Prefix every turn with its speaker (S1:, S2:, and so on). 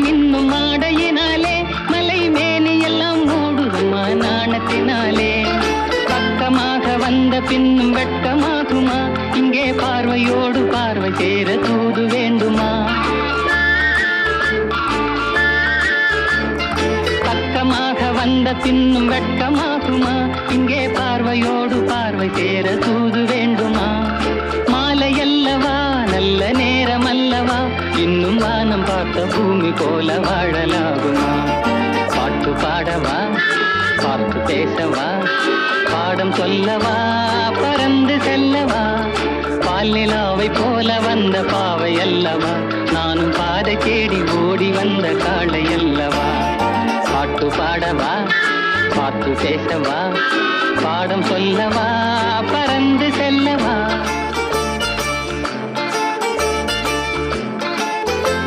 S1: மின்னும் ஆடையினாலே மலை மேனி எல்லாம் மூடுதம்மா நாணத்தினாலே. பக்கமாக வந்த பின்னும் வெட்கமாகுமா? இங்கே பார்வையோடு பார்வை சேர தூது வேண்டுமா? பக்கமாக வந்த பின்னும் வெட்கமாகுமா? இங்கே பார்வையோடு பார்வை சேர தூது வேண்டுமா? மாலையல்லவா நல்ல நேரம் அல்லவா? இன்னும் வானம் பார்த்த பூமி போல வாழலாகுமா? பாட்டு பாடவா, பார்த்து பேசவா, பாடம் சொல்லவா, பறந்து செல்லவா? பால் நிலாவை போல வந்த பாவை அல்லவா? நானும் பாதை தேடி ஓடி வந்த காளை அல்லவா? பாட்டு பாடவா, பார்த்து பேசவா, பாடம் சொல்லவா, பறந்து செல்ல